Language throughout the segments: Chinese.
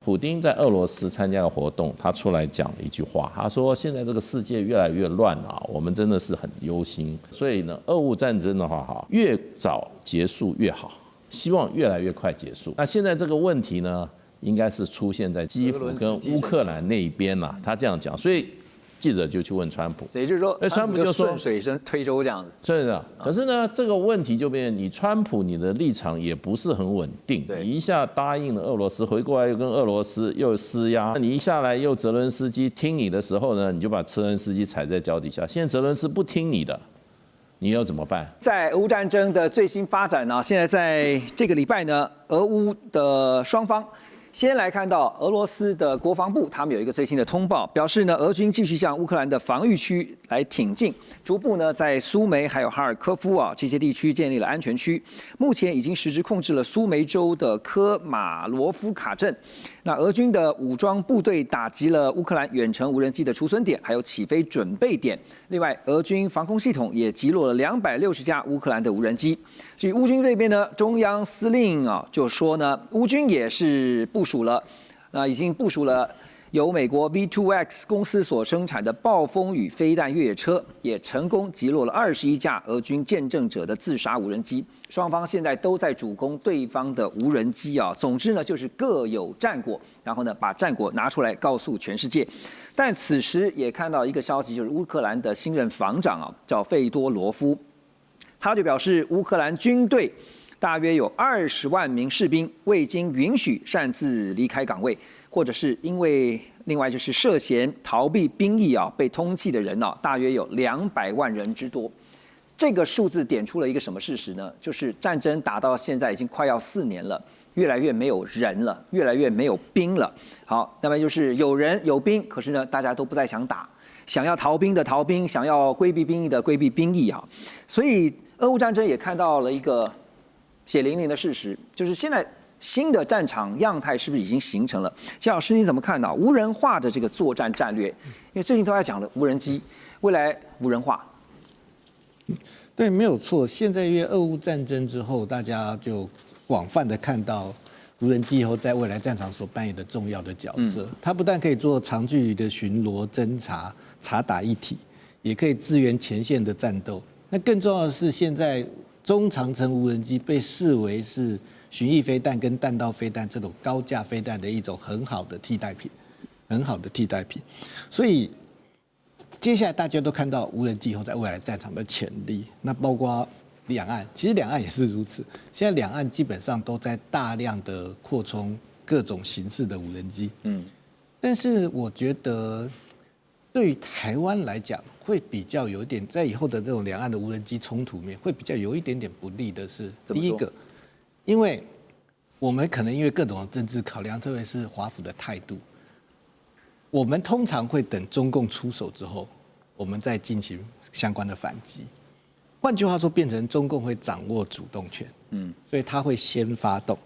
普丁在俄罗斯参加的活动，他出来讲了一句话，他说：“现在这个世界越来越乱啊，我们真的是很忧心。所以呢，俄乌战争的话，越早结束越好，希望越来越快结束。那现在这个问题呢，应该是出现在基辅跟乌克兰那一边啦。他这样讲，所以记者就去问川普，所以就是说，川普就说顺水推舟这样子。是的，可是呢，这个问题就变成你川普你的立场也不是很稳定，你一下答应了俄罗斯，回过来又跟俄罗斯又施压，你一下来又泽伦斯基听你的时候呢，你就把泽伦斯基踩在脚底下。现在泽伦斯基不听你的，你要怎么办？在俄乌战争的最新发展呢，现在在这个礼拜呢，俄乌的双方。先来看到俄罗斯的国防部，他们有一个最新的通报，表示呢，俄军继续向乌克兰的防御区来挺进，逐步呢在苏梅还有哈尔科夫这些地区建立了安全区，目前已经实质控制了苏梅州的科马罗夫卡镇。那俄军的武装部队打击了乌克兰远程无人机的储存点，还有起飞准备点。另外，俄军防空系统也击落了260架乌克兰的无人机。至于乌军这边呢，中央司令就说呢，乌军也是部署了，已经部署了由美国 V2X 公司所生产的暴风雨飞弹越野车，也成功击落了21架俄军见证者的自杀无人机。双方现在都在主攻对方的无人机总之呢，就是各有战果，然后呢，把战果拿出来告诉全世界。但此时也看到一个消息，就是乌克兰的新任防长叫费多罗夫，他就表示，乌克兰军队大约有20万名士兵未经允许擅自离开岗位，或者是因为另外就是涉嫌逃避兵役被通缉的人大约有200万人之多。这个数字点出了一个什么事实呢？就是战争打到现在已经快要4年了，越来越没有人了，越来越没有兵了。好，那么就是有人有兵，可是呢，大家都不再想打，想要逃兵的逃兵，想要规避兵役的规避兵役所以俄乌战争也看到了一个血淋淋的事实，就是现在新的战场样态是不是已经形成了？姜老师你怎么看到无人化的这个作战战略？因为最近都在讲的无人机，未来无人化。对，没有错。现在因为俄乌战争之后，大家就广泛的看到无人机以后在未来战场所扮演的重要的角色。它不但可以做长距离的巡逻、侦察、察打一体，也可以支援前线的战斗。那更重要的是，现在中长程无人机被视为是巡弋飞弹跟弹道飞弹这种高价飞弹的一种很好的替代品，很好的替代品。所以接下来大家都看到无人机以后在未来战场的潜力，那包括两岸，其实两岸也是如此。现在两岸基本上都在大量的扩充各种形式的无人机，但是我觉得对于台湾来讲，会比较有一点在以后的这种两岸的无人机冲突面，会比较有一点点不利的是，第一个，因为我们可能因为各种政治考量，特别是华府的态度。我们通常会等中共出手之后，我们再进行相关的反击。换句话说，变成中共会掌握主动权，所以他会先发动。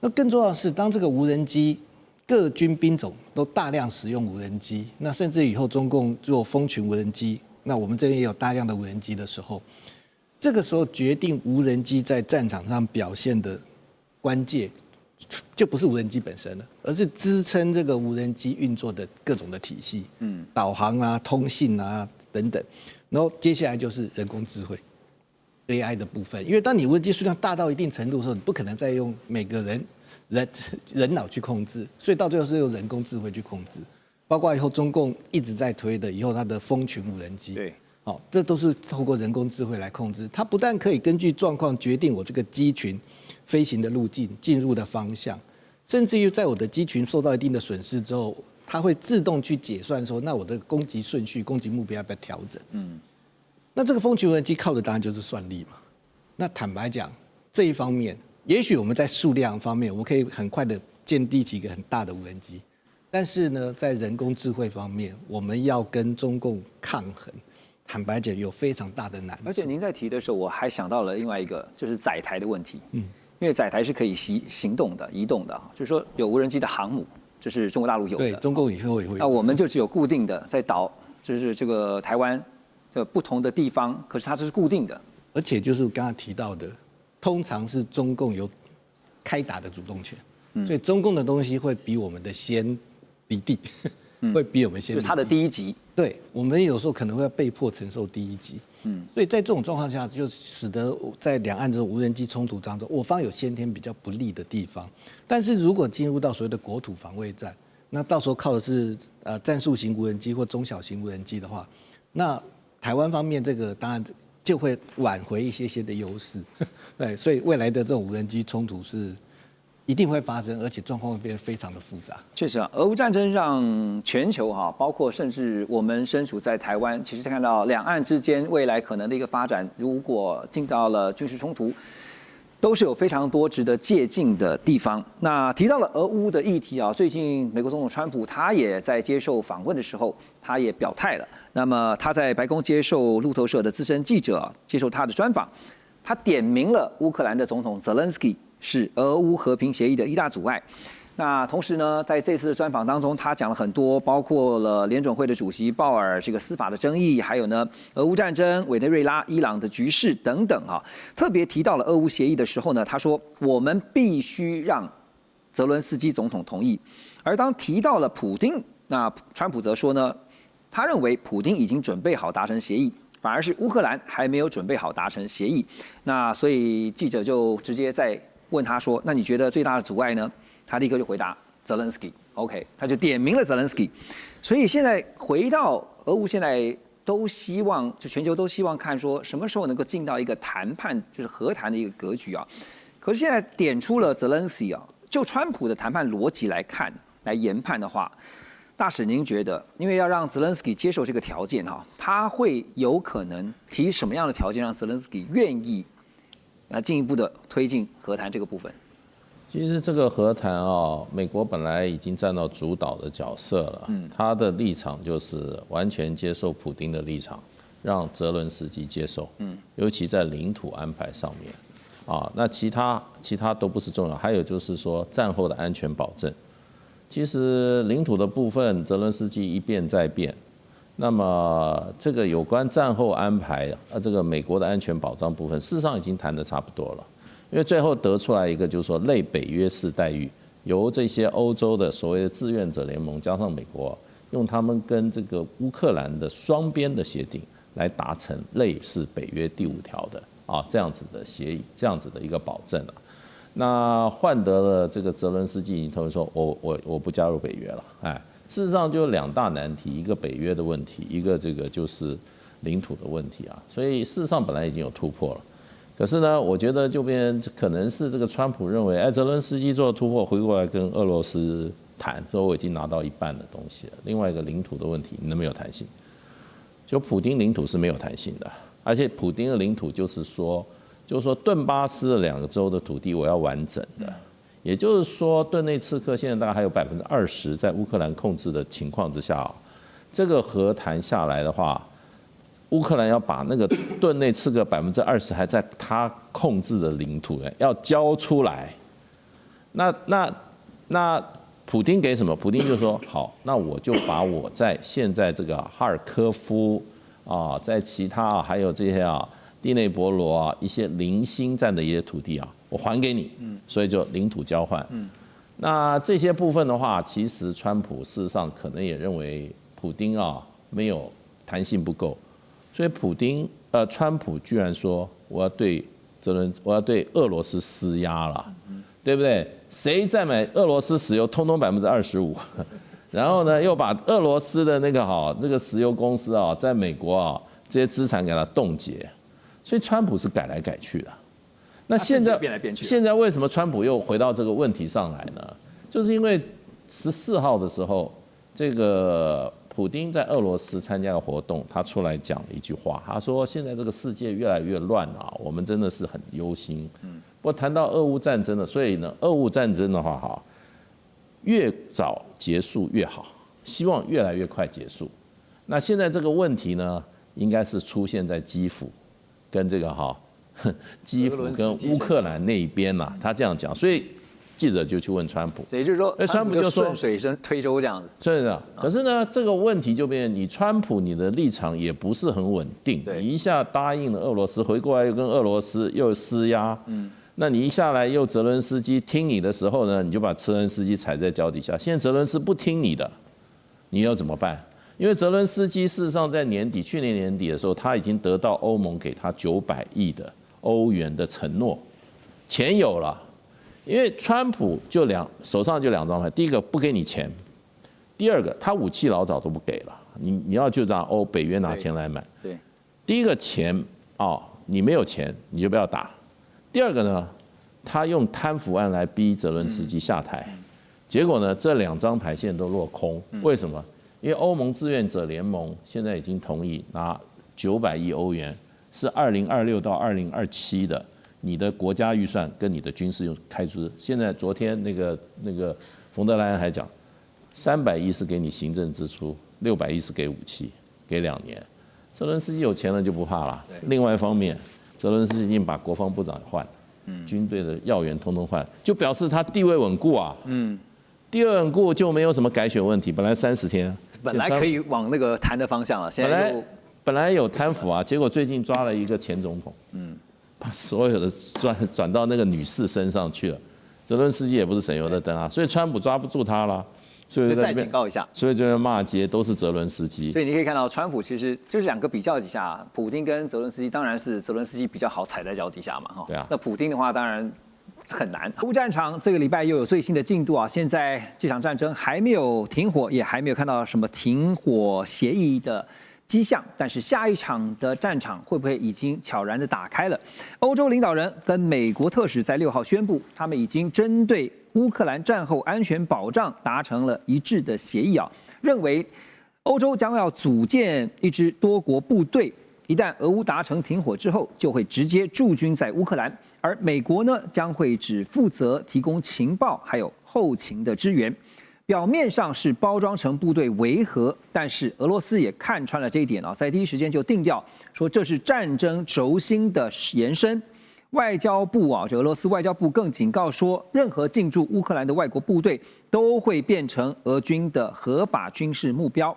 那更重要的是，当这个无人机各军兵种都大量使用无人机，那甚至以后中共做蜂群无人机，那我们这边也有大量的无人机的时候，这个时候决定无人机在战场上表现的关键。就不是无人机本身了，而是支撑这个无人机运作的各种的体系，导航啊、通信啊等等。然后接下来就是人工智慧 AI 的部分，因为当你无人机数量大到一定程度的时候，你不可能再用每个人脑去控制，所以到最后是用人工智慧去控制。包括以后中共一直在推的，以后它的蜂群无人机，对，这都是透过人工智慧来控制。它不但可以根据状况决定我这个机群飞行的路径、进入的方向，甚至于在我的机群受到一定的损失之后，它会自动去解算说，那我的攻击顺序、攻击目标要不要调整？那这个蜂群无人机靠的当然就是算力嘛。那坦白讲，这一方面，也许我们在数量方面，我们可以很快的建立起一个很大的无人机，但是呢，在人工智慧方面，我们要跟中共抗衡。坦白讲，有非常大的难度。而且您在提的时候，我还想到了另外一个，就是载台的问题。因为载台是可以行动的、移动的，就是说有无人机的航母，这是中国大陆有的。对，中共以后也会。那我们就只有固定的在岛，就是这个台湾的不同的地方，可是它这是固定的。而且就是刚刚提到的，通常是中共有开打的主动权。所以中共的东西会比我们的先离地，会比我们先离地。就是它的第一集。对，我们有时候可能会被迫承受第一集。所以在这种状况下，就使得在两岸这种无人机冲突当中，我方有先天比较不利的地方。但是如果进入到所谓的国土防卫战，那到时候靠的是战术型无人机或中小型无人机的话，那台湾方面这个当然就会挽回一些的优势。对，所以未来的这种无人机冲突是一定会发生，而且状况会变得非常的复杂。确实啊，俄乌战争让全球包括甚至我们身处在台湾，其实看到两岸之间未来可能的一个发展，如果进到了军事冲突，都是有非常多值得借鉴的地方。那提到了俄乌的议题啊，最近美国总统川普他也在接受访问的时候，他也表态了。那么他在白宫接受路透社的资深记者接受他的专访，他点名了乌克兰的总统泽连斯基是俄乌和平协议的一大阻碍。那同时呢，在这次的专访当中，他讲了很多，包括了联准会的主席鲍尔这个司法的争议，还有呢俄乌战争、委内瑞拉、伊朗的局势等等啊。特别提到了俄乌协议的时候呢，他说我们必须让泽伦斯基总统同意。而当提到了普丁，那川普则说呢，他认为普丁已经准备好达成协议，反而是乌克兰还没有准备好达成协议。那所以记者就直接在问他说，那你觉得最大的阻碍呢？他立刻就回答泽连斯基 ，OK， 他就点名了泽连斯基。所以现在回到俄乌，现在都希望，就全球都希望看说什么时候能够进到一个谈判，就是和谈的一个格局啊。可是现在点出了泽连斯基啊，就川普的谈判逻辑来看，来研判的话，大使您觉得，因为要让泽连斯基接受这个条件他会有可能提什么样的条件让泽连斯基愿意进一步的推进和谈这个部分？其实这个和谈美国本来已经占到主导的角色了，他的立场就是完全接受普丁的立场，让泽伦斯基接受，尤其在领土安排上面，那其他都不是重要，还有就是说战后的安全保证，其实领土的部分泽伦斯基一变再变，那么这个有关战后安排这个美国的安全保障部分，事实上已经谈得差不多了。因为最后得出来一个就是说类北约式待遇，由这些欧洲的所谓的志愿者联盟加上美国，用他们跟这个乌克兰的双边的协定来达成类似北约第5条的这样子的协议，这样子的一个保证那换得了这个泽伦斯基，他们说我不加入北约了，事实上就2大难题，一个北约的问题，一个这个就是领土的问题所以事实上本来已经有突破了。可是呢，我觉得就变可能是这个川普认为，泽伦斯基做突破，回过来跟俄罗斯谈，说我已经拿到一半的东西了。另外一个领土的问题，你能没有弹性？就普丁领土是没有弹性的，而且普丁的领土就是说顿巴斯的2个州的土地我要完整的，也就是说顿内刺客现在大概还有20%在乌克兰控制的情况之下，这个和谈下来的话。乌克兰要把那个顿内刺客20%还在他控制的领土要交出来，那普丁给什么？普丁就说好，那我就把我在现在这个哈尔科夫在其他还有这些第内伯罗一些零星占的一些土地我还给你，所以就领土交换。那这些部分的话，其实川普事实上可能也认为普丁没有弹性不够。所以川普居然说我要对俄罗斯施压了，对不对？谁在买俄罗斯石油，通通25%，然后呢，又把俄罗斯的那个这个石油公司在美国这些资产给它冻结，所以川普是改来改去的。那现在变来变去，现在为什么川普又回到这个问题上来呢？就是因为14号的时候，这个。普丁在俄罗斯参加的活动，他出来讲了一句话，他说：“现在这个世界越来越乱我们真的是很忧心。”不过谈到俄乌战争了，所以呢，俄乌战争的话，越早结束越好，希望越来越快结束。那现在这个问题呢，应该是出现在基辅跟这个基辅跟乌克兰那一边他这样讲，所以。记者就去问川普，也就是说，川普就顺水推舟这样子。是的，可是呢，这个问题就变，你川普你的立场也不是很稳定，你一下答应了俄罗斯，回过来又跟俄罗斯又施压，那你一下来又泽伦斯基听你的时候呢，你就把泽伦斯基踩在脚底下。现在泽伦斯基不听你的，你要怎么办？因为泽伦斯基事实上在去年年底的时候，他已经得到欧盟给他900亿的欧元的承诺，钱有了。因为川普手上就2张牌，第一个不给你钱，第二个他武器老早都不给了，你要就让北约拿钱来买。对，第一个钱你没有钱你就不要打。第二个呢，他用贪腐案来逼泽伦斯基下台，结果呢这2张牌现在都落空。为什么？因为欧盟志愿者联盟现在已经同意拿900亿欧元，是2026到2027的。你的国家预算跟你的军事用开支，现在昨天那个冯德莱恩还讲，300亿是给你行政支出，600亿是给武器，给2年。泽伦斯基有钱了就不怕了。另外一方面，泽伦斯基已经把国防部长也换了，军队的要员通通换，就表示他地位稳固啊。地位稳固就没有什么改选问题，本来30天，本来可以往那个谈的方向了，现在本来有贪腐啊，结果最近抓了一个前总统，把所有的转到那个女士身上去了。泽伦斯基也不是省油的灯啊，所以川普抓不住他了，所以再警告一下，所以这边骂街都是泽伦斯基。所以你可以看到，川普其实就是2个比较一下，普丁跟泽伦斯基，当然是泽伦斯基比较好踩在脚底下嘛，对啊。那普丁的话，当然很难。乌战场这个礼拜又有最新的进度啊，现在这场战争还没有停火，也还没有看到什么停火协议的迹象，但是下一场的战场会不会已经悄然的打开了？欧洲领导人跟美国特使在6号宣布，他们已经针对乌克兰战后安全保障达成了一致的协议啊，认为欧洲将要组建一支多国部队，一旦俄乌达成停火之后，就会直接驻军在乌克兰，而美国呢将会只负责提供情报还有后勤的支援。表面上是包装成部队维和，但是俄罗斯也看穿了这一点啊，在第一时间就定调说这是战争轴心的延伸。外交部这俄罗斯外交部更警告说，任何进驻乌克兰的外国部队都会变成俄军的合法军事目标。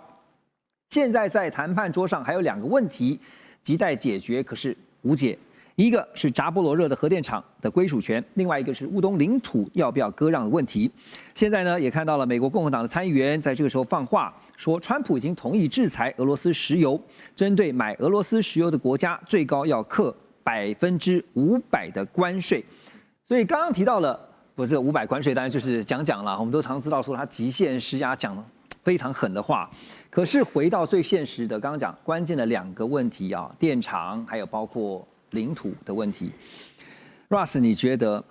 现在在谈判桌上还有2个问题亟待解决，可是无解。一个是扎波罗热的核电厂的归属权，另外一个是乌东领土要不要割让的问题。现在呢，也看到了美国共和党的参议员在这个时候放话说，川普已经同意制裁俄罗斯石油，针对买俄罗斯石油的国家，最高要课500%的关税。所以刚刚提到了，不是500关税，当然就是讲了，我们都常知道说他极限施压，讲非常狠的话。可是回到最现实的，刚刚讲关键的2个问题啊，电厂还有包括领土的问题。Russ， 你觉得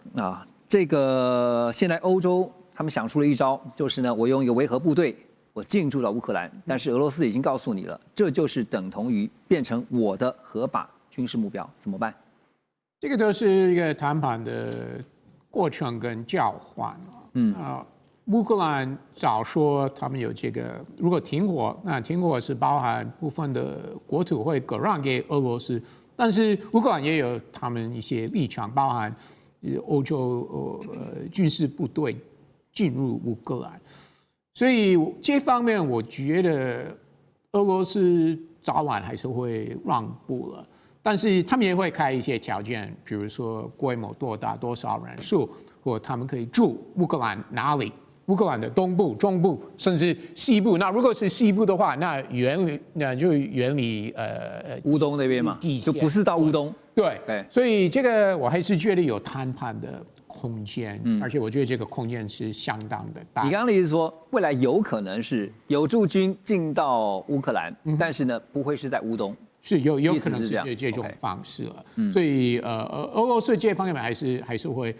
这个现在欧洲他们想出了一招，就是呢，我用一个维和部队，我进驻到乌克兰，但是俄罗斯已经告诉你了，这就是等同于变成我的合法军事目标，怎么办？这个都是一个谈判的过程跟交换乌克兰早说他们有这个，如果停火，那停火是包含部分的国土会割让给俄罗斯。但是乌克兰也有他们一些立场，包含欧洲军事部队进入乌克兰，所以这方面我觉得俄罗斯早晚还是会让步了，但是他们也会开一些条件，比如说规模多大、多少人数，或他们可以住乌克兰哪里。乌克兰的东部、中部，甚至西部。那如果是西部的话，那就远离乌东那边嘛，就不是到乌东。对，所以这个我还是觉得有谈判的空间，而且我觉得这个空间是相当的大。你刚刚的意思说，未来有可能是有驻军进到乌克兰，但是呢，不会是在乌东。是有可能是这种方式了，所以俄罗斯这方面还是会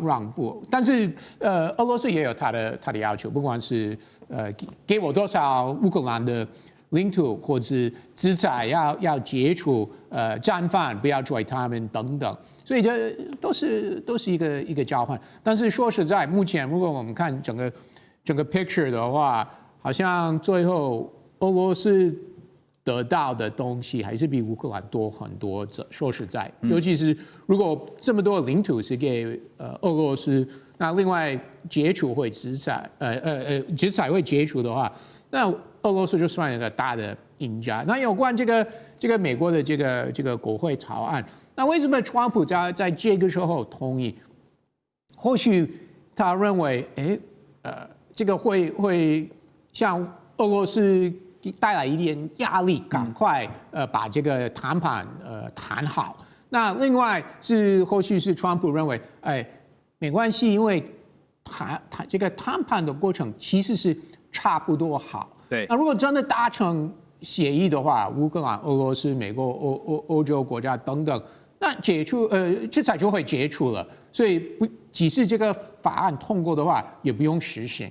让步，但是俄罗斯也有他的要求，不管是给我多少乌克兰的领土，或是制裁要解除战犯，不要追他们等等，所以这都是一个交换。但是说实在，目前如果我们看整个 picture 的话，好像最后俄罗斯得到的东西还是比乌克兰多很多。说实在，尤其是如果这么多领土是给俄罗斯，那另外解除会制裁，制裁会解除的话，那俄罗斯就算一个大的赢家。那有关这个美国的这个国会草案，那为什么川普在这个时候同意？或许他认为，这个会向俄罗斯带来一点压力，赶快把这个谈判谈好。那另外是或许是川普认为，没关系，因为这个谈判的过程其实是差不多好。对，那如果真的达成协议的话，乌克兰、俄罗斯、美国、欧洲国家等等，那制裁就会解除了。所以即使这个法案通过的话，也不用实行。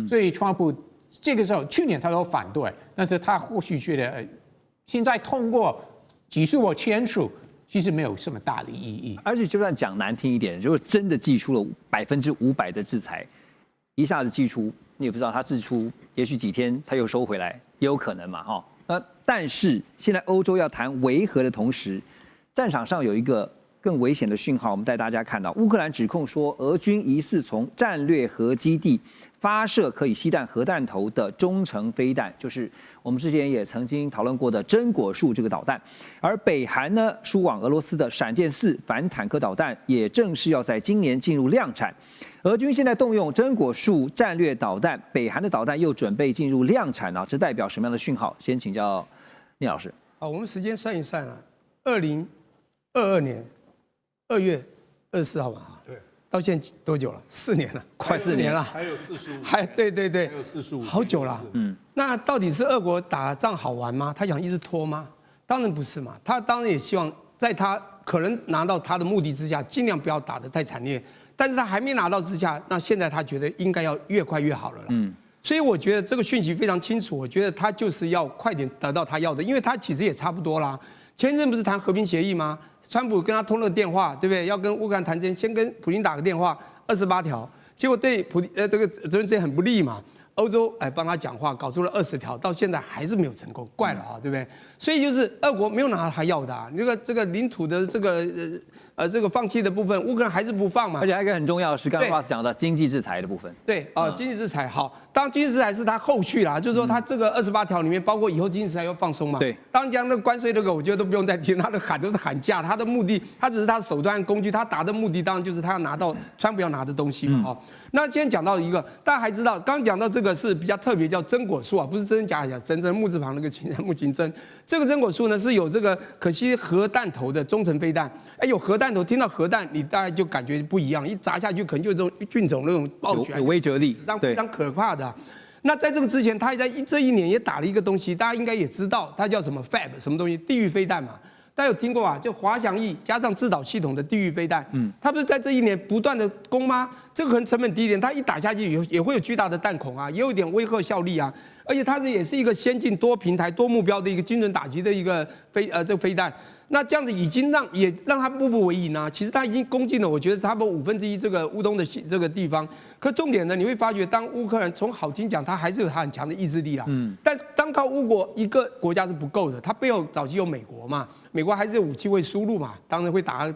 所以川普这个时候去年他都反对，但是他或许觉得现在通过，即使我签署，其实没有什么大的意义。而且就算讲难听一点，如果真的祭出了500%的制裁，一下子祭出，你也不知道他祭出，也许几天他又收回来，也有可能嘛，哈。但是现在欧洲要谈维和的同时，战场上有一个更危险的讯号，我们带大家看到，乌克兰指控说，俄军疑似从战略核基地发射可以携带核弹头的中程飞弹，就是我们之前也曾经讨论过的真果树这个导弹。而北韩呢，输往俄罗斯的闪电4反坦克导弹也正式要在今年进入量产。俄军现在动用真果树战略导弹，北韩的导弹又准备进入量产啊，这代表什么样的讯号？先请教聂老师。好，我们时间算一算啊，2022年2月24号吧。对。到现在多久了？4年了，快4年了。还有45。对，还有45。好久了。那到底是俄国打仗好玩吗？他想一直拖吗？当然不是嘛。他当然也希望在他可能拿到他的目的之下，尽量不要打得太惨烈。但是他还没拿到之下，那现在他觉得应该要越快越好了啦。所以我觉得这个讯息非常清楚。我觉得他就是要快点得到他要的，因为他其实也差不多啦。前一阵不是谈和平协议吗？川普跟他通了电话，对不对？要跟乌克兰谈之前，先跟普京打个电话，28条，结果对这个泽连斯基很不利嘛。欧洲帮他讲话，搞出了20条，到现在还是没有成功，怪了啊，对不对？所以就是俄国没有拿到他要的啊，这个领土的这个放弃的部分，乌克兰还是不放嘛。而且还有一个很重要的是，刚刚 Ross 讲的经济制裁的部分。对经济制裁好，当然经济制裁是他后续啦，就是说他这个28条里面包括以后经济制裁要放松嘛。对，当然讲那个关税我觉得都不用再提，他的喊都是喊价，他的目的，他只是他的手段工具，他达的目的当然就是他要拿到川普要拿的东西嘛。那今天讲到一个，大家还知道，刚刚讲到这个是比较特别，叫真果树啊，不是真假假，真木字旁那个木槿真。这个真果树呢是有这个可惜核弹头的中程飞弹。有核弹头，听到核弹，你大概就感觉不一样，一砸下去可能就这种菌种那种爆起来，有威慑力，史上非常可怕的。那在这个之前，他在这一年也打了一个东西，大家应该也知道，它叫什么 FAB 什么东西，地狱飞弹嘛。大家有听过吧？就滑翔翼加上制导系统的地狱飞弹，它不是在这一年不断的攻吗？这个可能成本低一点，它一打下去也会有巨大的弹孔啊，也有一点威吓效力啊。而且它也是一个先进多平台多目标的一个精准打击的一个这个飞弹。那这样子已经让他步步为营啊。其实他已经攻进了，我觉得差不多1/5这个乌东的这个地方。可重点呢，你会发觉，当乌克兰从好听讲，他还是有他很强的意志力啦。但单靠乌国一个国家是不够的，他背后早期有美国嘛，美国还是有武器会输入嘛，当然会打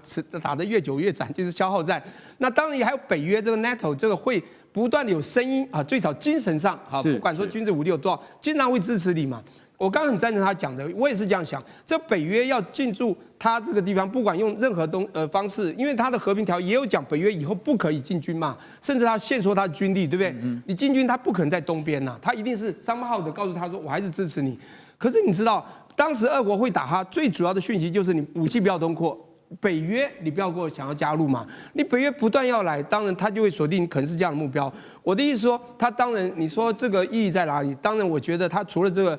得越久越惨，就是消耗战。那当然也还有北约这个 NATO 这个会不断的有声音啊，最少精神上啊，不管说军事武力有多少，经常会支持你嘛。我刚刚很赞成他讲的，我也是这样想。这北约要进驻他这个地方，不管用任何方式，因为他的和平条也有讲，北约以后不可以进军嘛，甚至他限缩他的军力，对不对？你进军他不可能在东边呐，他一定是somehow的告诉他说，我还是支持你。可是你知道，当时俄国会打他，最主要的讯息就是你武器不要东扩。北约你不要给我想要加入嘛，你北约不断要来，当然他就会锁定可能是这样的目标。我的意思说，他当然你说这个意义在哪里？当然我觉得他除了这个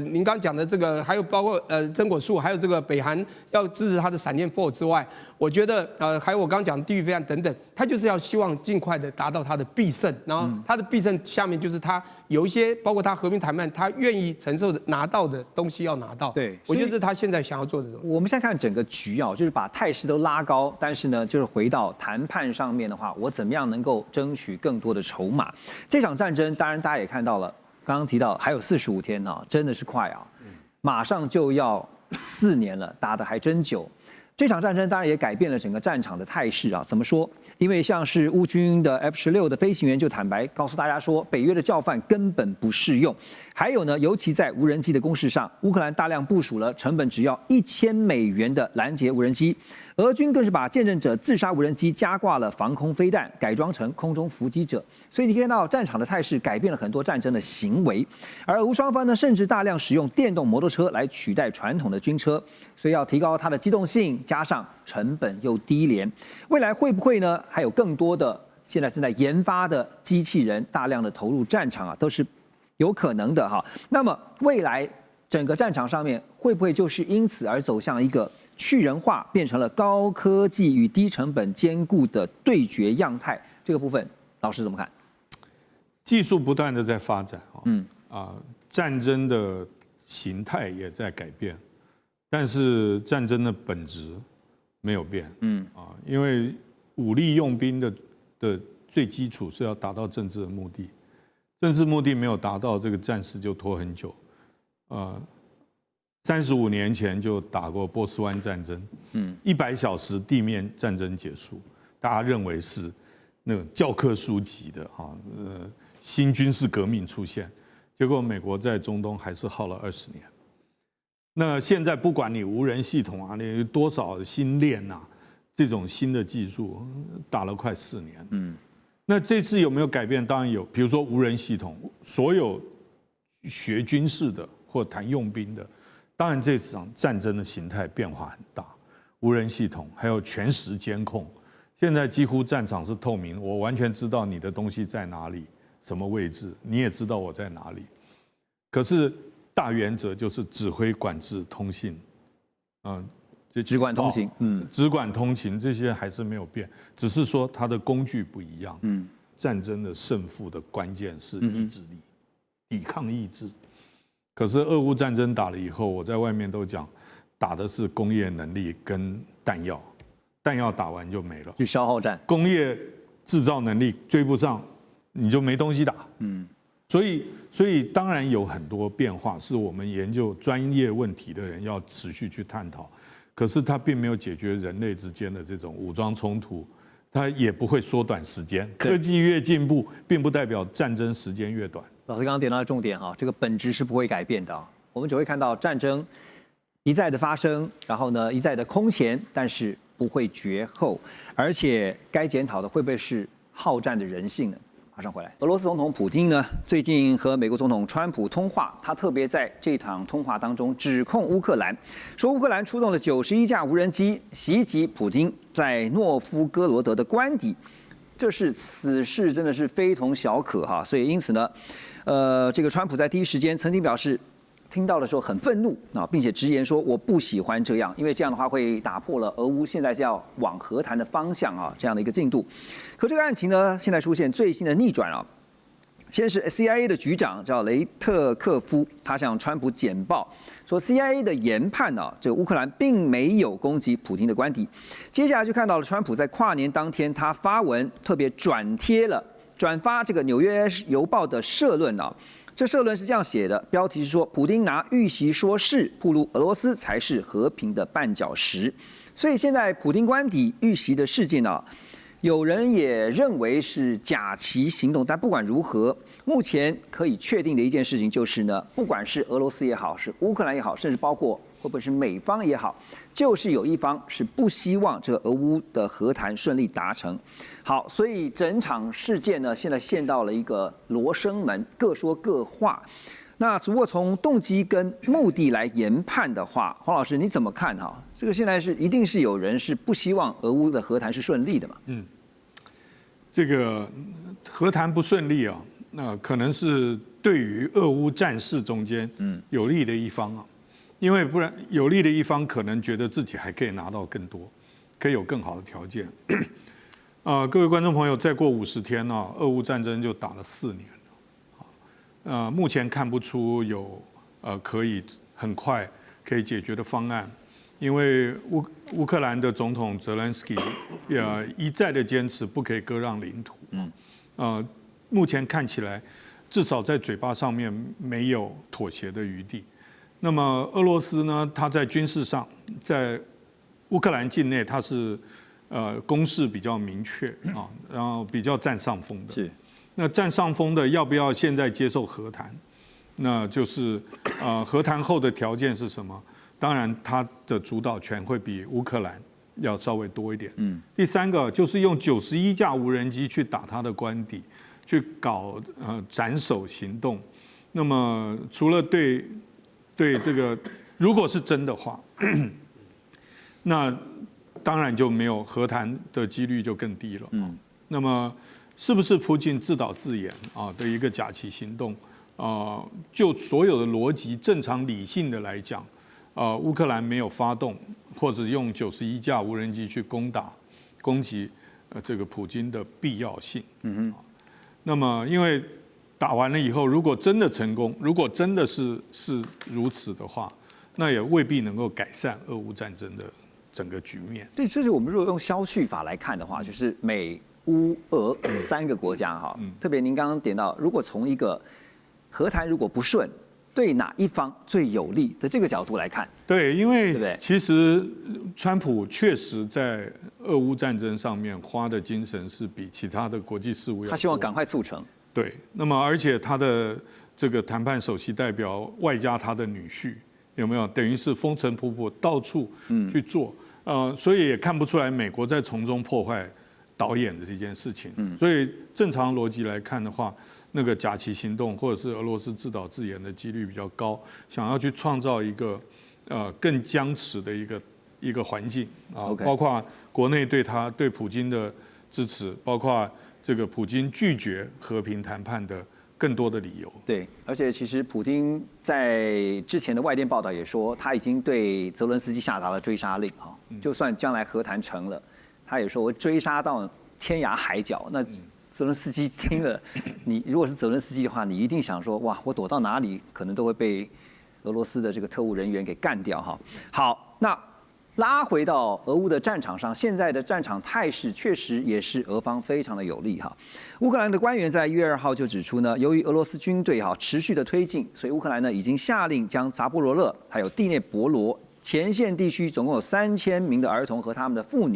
您刚讲的这个，还有包括真果树，还有这个北韩要支持他的闪电4之外，我觉得还有我刚刚讲的地狱飞弹等等，他就是要希望尽快的达到他的必胜，然后他的必胜下面就是他有一些包括他和平谈判，他愿意承受的拿到的东西要拿到。对，我觉得是他现在想要做的东西。我们现在看整个局啊，就是把态势都拉高，但是呢，就是回到谈判上面的话，我怎么样能够争取更多的筹码？这场战争，当然大家也看到了，刚刚提到还有45天啊，真的是快啊，马上就要4年了，打得还真久。这场战争当然也改变了整个战场的态势啊。怎么说？因为像是乌军的 F-16的飞行员就坦白告诉大家说，北约的教范根本不适用。还有呢，尤其在无人机的攻势上，乌克兰大量部署了成本只要$1000的拦截无人机。俄军更是把见证者自杀无人机加挂了防空飞弹，改装成空中伏击者。所以你看到战场的态势改变了很多战争的行为，而俄乌双方呢，甚至大量使用电动摩托车来取代传统的军车，所以要提高它的机动性，加上成本又低廉。未来会不会呢？还有更多的现在正在研发的机器人大量的投入战场啊，都是有可能的哈。那么未来整个战场上面会不会就是因此而走向一个去人化，变成了高科技与低成本兼顾的对决样态？这个部分老师怎么看？技术不断的在发展战争的形态也在改变，但是战争的本质没有变，因为武力用兵的最基础是要达到政治的目的，政治目的没有达到，这个战事就拖很久。35年前就打过波斯湾战争，100小时地面战争结束，大家认为是那种教科书级的新军事革命出现，结果美国在中东还是耗了20年。那现在不管你无人系统啊，你有多少新链啊，这种新的技术打了快4年。那这次有没有改变？当然有，比如说无人系统，所有学军事的或谈用兵的。当然，这场战争的形态变化很大，无人系统还有全时监控，现在几乎战场是透明，我完全知道你的东西在哪里，什么位置，你也知道我在哪里。可是大原则就是指挥、管制、通信，只管通行，只管通勤这些还是没有变，只是说它的工具不一样。战争的胜负的关键是意志力，抵抗意志。可是俄乌战争打了以后，我在外面都讲，打的是工业能力跟弹药，弹药打完就没了，就消耗战。工业制造能力追不上，你就没东西打。所以当然有很多变化，是我们研究专业问题的人要持续去探讨。可是它并没有解决人类之间的这种武装冲突，它也不会缩短时间。科技越进步，并不代表战争时间越短。老师刚刚点到的重点这个本质是不会改变的我们只会看到战争一再的发生，然后呢一再的空前，但是不会绝后，而且该检讨的会不会是好战的人性呢？马上回来。俄罗斯总统普丁呢，最近和美国总统川普通话，他特别在这场通话当中指控乌克兰，说乌克兰出动了91架无人机袭击普丁在诺夫哥罗德的官邸，此事真的是非同小可所以因此呢，这个川普在第一时间曾经表示，听到的时候很愤怒并且直言说我不喜欢这样，因为这样的话会打破了俄乌现在是要往和谈的方向这样的一个进度。可这个案情呢，现在出现最新的逆转先是 CIA 的局长叫雷特克夫，他向川普简报说 CIA 的研判这个乌克兰并没有攻击普丁的官邸。接下来就看到了川普在跨年当天，他发文特别转发这个《纽约邮报》的社论这社论是这样写的，标题是说普丁拿遇袭说事，暴露俄罗斯才是和平的绊脚石。所以现在普丁官邸遇袭的事件有人也认为是假旗行动，但不管如何，目前可以确定的一件事情就是呢，不管是俄罗斯也好，是乌克兰也好，甚至包括会不会是美方也好，就是有一方是不希望这个俄乌的和谈顺利达成。好，所以整场事件呢，现在陷到了一个罗生门，各说各话。那如果从动机跟目的来研判的话，黄老师你怎么看这个现在一定是有人是不希望俄乌的和谈是顺利的嘛？这个和谈不顺利那可能是对于俄乌战事中间有利的一方因为不然有利的一方可能觉得自己还可以拿到更多，可以有更好的条件。各位观众朋友，再过50天俄乌战争就打了4年了。目前看不出有可以很快可以解决的方案，因为乌克兰的总统泽连斯基一再的坚持不可以割让领土。目前看起来至少在嘴巴上面没有妥协的余地。那么俄罗斯呢，它在军事上，在乌克兰境内，它是攻势比较明确然后比较占上风的。是。那占上风的要不要现在接受和谈？那就是和谈后的条件是什么？当然，它的主导权会比乌克兰要稍微多一点。第三个就是用91架无人机去打他的官邸，去搞斩首行动。那么除了对这个，如果是真的话，那当然就没有和谈的几率就更低了。那么是不是普京自导自演的一个假旗行动？就所有的逻辑正常理性的来讲，乌克兰没有发动或者用91架无人机去攻击这个普京的必要性。那么因为打完了以后，如果真的成功，如果真的是如此的话，那也未必能够改善俄乌战争的整个局面。对，这是我们如果用消序法来看的话，就是美、乌、俄3个国家哈。特别您刚刚点到，如果从一个和谈如果不顺，对哪一方最有利的这个角度来看，对，因对不对为其实川普确实在俄乌战争上面花的精神是比其他的国际事务要多，他希望赶快促成。对，那么而且他的这个谈判首席代表外加他的女婿，有没有等于是风尘仆仆到处去做？所以也看不出来美国在从中破坏导演的这件事情。所以正常逻辑来看的话，那个假旗行动或者是俄罗斯自导自演的几率比较高，想要去创造一个更僵持的一个环境啊，包括国内对普京的支持，包括这个普京拒绝和平谈判的更多的理由。对，而且其实普丁在之前的外电报道也说，他已经对泽伦斯基下达了追杀令哈，就算将来和谈成了，他也说我追杀到天涯海角。那泽伦斯基听了，你如果是泽伦斯基的话，你一定想说，哇，我躲到哪里可能都会被俄罗斯的这个特务人员给干掉哈。好，那拉回到俄乌的战场上，现在的战场态势确实也是俄方非常的有利哈。乌克兰的官员在1月2号就指出呢，由于俄罗斯军队持续的推进，所以乌克兰呢已经下令将扎波罗热还有第聂伯罗前线地区总共有3000名的儿童和他们的父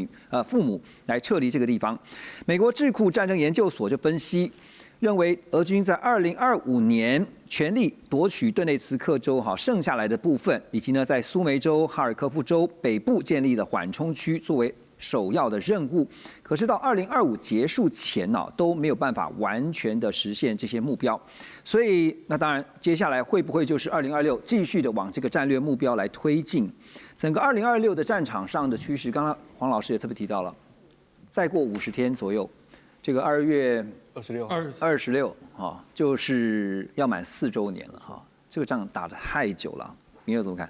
母来撤离这个地方。美国智库战争研究所就分析，认为俄军在2025年全力夺取顿内茨克州剩下来的部分，以及呢在苏梅州、哈尔科夫州北部建立的缓冲区作为首要的任务。可是到2025结束前都没有办法完全的实现这些目标。所以那当然接下来会不会就是2026继续的往这个战略目标来推进？整个2026的战场上的趋势，刚刚黄老师也特别提到了，再过50天左右，这个2月26就是要满4周年了哈。这个仗打得太久了，你又怎么看？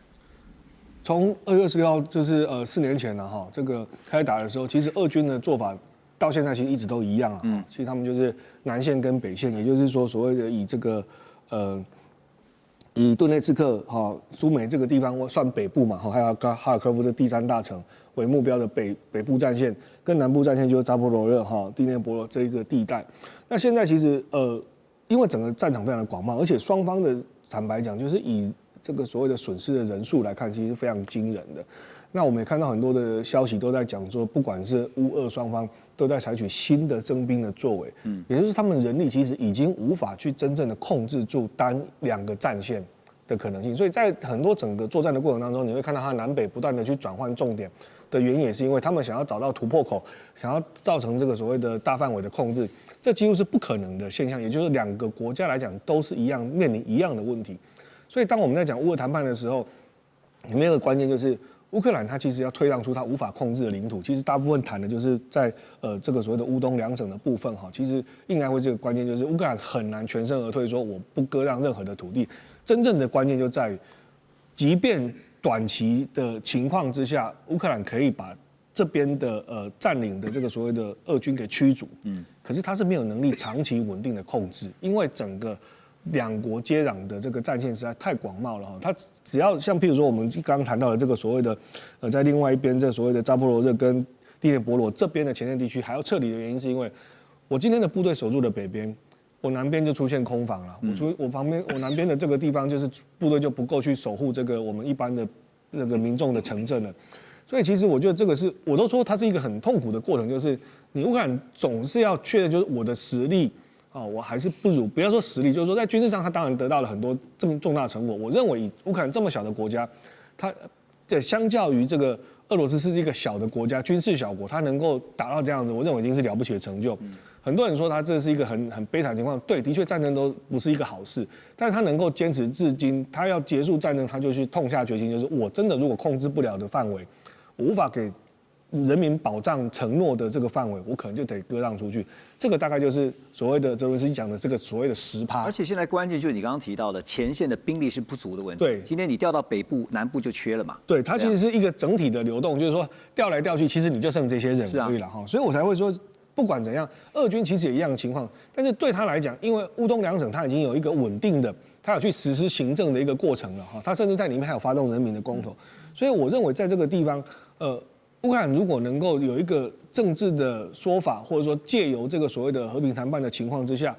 从2月26号就是4年前了哈，这个开始打的时候，其实俄军的做法到现在其实一直都一样啊。其实他们就是南线跟北线，也就是说所谓的以这个以顿内茨克苏梅这个地方算北部嘛，还有哈尔科夫这第3大城为目标的北部战线，跟南部战线就是扎波罗热第聂伯罗这一个地带。那现在其实因为整个战场非常的广袤，而且双方的坦白讲，就是以这个所谓的损失的人数来看，其实非常惊人的。那我们也看到很多的消息都在讲说，不管是乌俄双方都在采取新的征兵的作为，也就是他们人力其实已经无法去真正的控制住2个战线的可能性。所以在很多整个作战的过程当中，你会看到它南北不断的去转换重点的原因，也是因为他们想要找到突破口，想要造成这个所谓的大范围的控制，这几乎是不可能的现象。也就是2个国家来讲都是一样面临一样的问题。所以当我们在讲乌俄谈判的时候，有没有一个关键就是乌克兰它其实要退让出它无法控制的领土，其实大部分谈的就是在这个所谓的乌东2省的部分哈，其实应该会这个关键就是乌克兰很难全身而退，说我不割让任何的土地。真正的关键就在于，即便短期的情况之下，乌克兰可以把这边的占领的这个所谓的俄军给驱逐，可是它是没有能力长期稳定的控制，因为整个2国接壤的这个战线实在太广袤了哈，它只要像譬如说我们刚刚谈到的这个所谓的在另外一边这所谓的扎波罗热跟第聂伯罗这边的前线地区还要撤离的原因，是因为我今天的部队守住了北边，我南边就出现空防了，我南边的这个地方就是部队就不够去守护这个我们一般的那个民众的城镇了。所以其实我觉得这个是我都说它是一个很痛苦的过程，就是你乌克兰总是要确认就是我的实力。我还是不要说实力，就是说在军事上，他当然得到了很多这么重大成果。我认为以乌克兰这么小的国家，它相较于这个俄罗斯是一个小的国家，军事小国，它能够达到这样子，我认为已经是了不起的成就。很多人说他这是一个很悲惨的情况，对，的确战争都不是一个好事，但是他能够坚持至今，他要结束战争，他就去痛下决心，就是我真的如果控制不了的范围，我无法给人民保障承诺的这个范围，我可能就得割让出去。这个大概就是所谓的泽伦斯基讲的这个所谓的10%。而且现在关键就是你刚刚提到的前线的兵力是不足的问题。对，今天你调到北部、南部就缺了嘛。对，它其实是一个整体的流动，就是说调来调去，其实你就剩这些人而已了哈。所以我才会说，不管怎样，俄军其实也一样的情况，但是对他来讲，因为乌东两省他已经有一个稳定的，他有去实施行政的一个过程了哈，他甚至在里面还有发动人民的公投，所以我认为在这个地方，乌克兰如果能够有一个政治的说法，或者说借由这个所谓的和平谈判的情况之下，